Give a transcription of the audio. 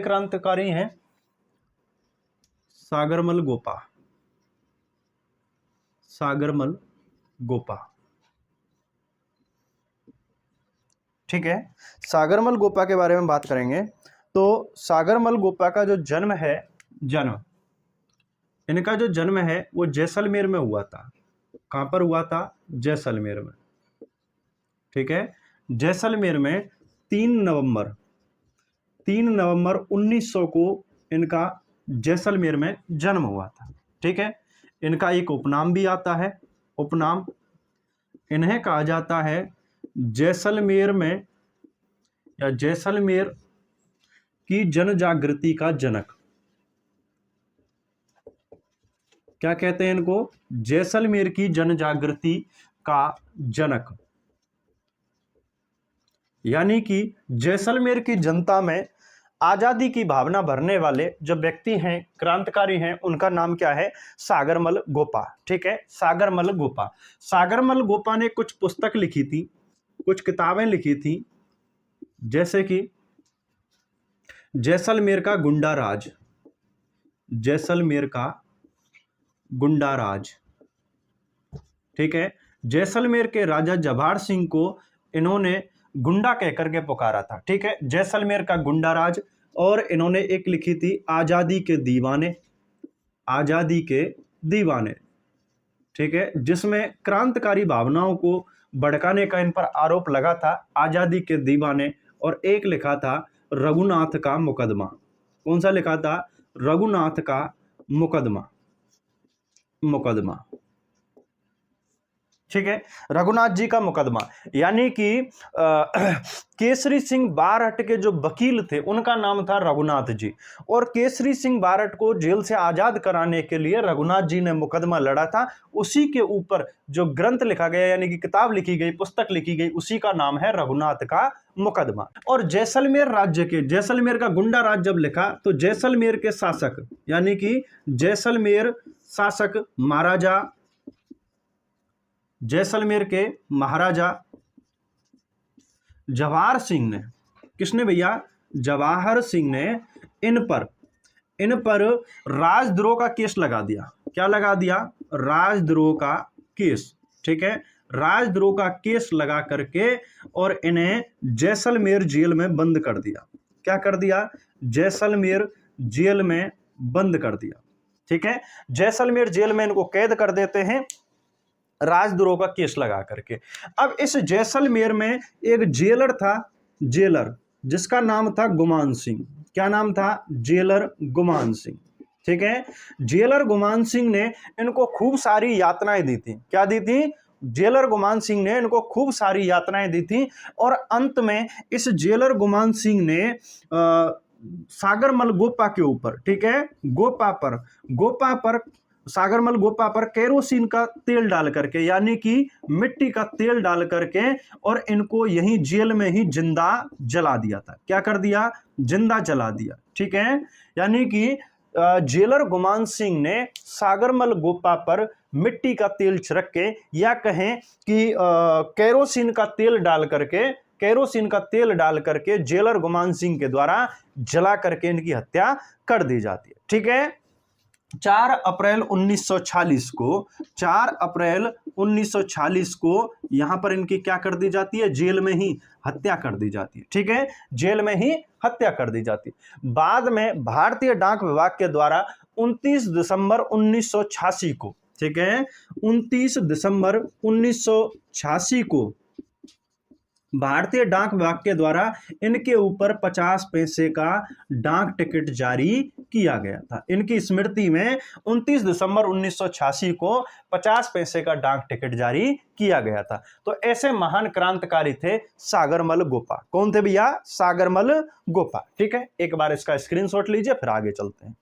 क्रांतिकारी हैं? सागरमल गोपा, सागरमल गोपा। ठीक है, सागरमल गोपा के बारे में बात करेंगे तो सागरमल गोपा का जो जन्म है, इनका जो जन्म है वो जैसलमेर में हुआ था। कहां पर हुआ था? जैसलमेर में। ठीक है, जैसलमेर में 3 नवंबर 1900 को इनका जैसलमेर में जन्म हुआ था। ठीक है, इनका एक उपनाम भी आता है। उपनाम इन्हें कहा जाता है जैसलमेर में या जैसलमेर की जनजागृति का जनक। क्या कहते हैं इनको? जैसलमेर की जनजागृति का जनक। यानी कि जैसलमेर की जनता में आजादी की भावना भरने वाले जो व्यक्ति हैं, क्रांतिकारी हैं, उनका नाम क्या है? सागरमल गोपा। ठीक है, सागरमल गोपा। सागरमल गोपा ने कुछ पुस्तक लिखी थी, कुछ किताबें लिखी थी, जैसे कि जैसलमेर का गुंडा राज, जैसलमेर का गुंडा राज। ठीक है, जैसलमेर के राजा जवाहर सिंह को इन्होंने गुंडा कहकर के पुकारा था। ठीक है, जैसलमेर का गुंडा राज। और इन्होंने एक लिखी थी आजादी के दीवाने, आजादी के दीवाने। ठीक है, जिसमें क्रांतिकारी भावनाओं को भड़काने का इन पर आरोप लगा था, आजादी के दीवाने। और एक लिखा था रघुनाथ का मुकदमा। कौन सा लिखा था? रघुनाथ का मुकदमा, मुकदमा। ठीक है, रघुनाथ जी का मुकदमा। यानी कि केसरी सिंह बारहट के जो वकील थे उनका नाम था रघुनाथ जी, और केसरी सिंह बारहट को जेल से आजाद कराने के लिए रघुनाथ जी ने मुकदमा लड़ा था। उसी के ऊपर जो ग्रंथ लिखा गया, यानी कि किताब लिखी गई, पुस्तक लिखी गई, उसी का नाम है रघुनाथ का मुकदमा। और जैसलमेर राज्य के, जैसलमेर का गुंडा राज जब लिखा तो जैसलमेर के शासक, यानी कि जैसलमेर शासक महाराजा, जैसलमेर के महाराजा जवाहर सिंह ने, किसने भैया? जवाहर सिंह ने इन पर राजद्रोह का केस लगा दिया। क्या लगा दिया? राजद्रोह का केस। ठीक है, राजद्रोह का केस लगा करके और इन्हें जैसलमेर जेल में बंद कर दिया। क्या कर दिया? जैसलमेर जेल में बंद कर दिया। ठीक है, जैसलमेर जेल में इनको कैद कर देते हैं राजद्रोह का केस लगा करके। अब इस जैसलमेर में एक जेलर था, जेलर, जिसका नाम था गुमान सिंह। क्या नाम था? जेलर गुमान सिंह। ठीक है, जेलर गुमान सिंह ने इनको खूब सारी यातनाएं दी थी। क्या दी थी? जेलर गुमान सिंह ने इनको खूब सारी यातनाएं दी थी। और अंत में इस जेलर गुमान सिंह ने सागरमल गोपा के ऊपर, ठीक है, गोपा पर सागरमल गोपा पर केरोसिन का तेल डाल करके, यानी कि मिट्टी का तेल डाल करके, और इनको यहीं जेल में ही जिंदा जला दिया था। क्या कर दिया? जिंदा जला दिया। ठीक है, यानी कि जेलर गुमान सिंह ने सागरमल गोपा पर मिट्टी का तेल छिड़क के, या कहें कि केरोसिन का तेल डाल करके जेलर गुमान सिंह के द्वारा जला करके इनकी हत्या कर दी जाती है। ठीक है, 4 अप्रैल 1946 को यहां पर इनकी क्या कर दी जाती है? जेल में ही हत्या कर दी जाती है। ठीक है, जेल में ही हत्या कर दी जाती है। बाद में भारतीय डाक विभाग के द्वारा 29 दिसंबर 1986 को, ठीक है, 29 दिसंबर 1986 को भारतीय डाक विभाग के द्वारा इनके ऊपर 50 पैसे का डाक टिकट जारी किया गया था। इनकी स्मृति में 29 दिसंबर 1986 को 50 पैसे का डाक टिकट जारी किया गया था। तो ऐसे महान क्रांतिकारी थे सागरमल गोपा। कौन थे भैया? सागरमल गोपा। ठीक है, एक बार इसका स्क्रीनशॉट लीजिए, फिर आगे चलते हैं।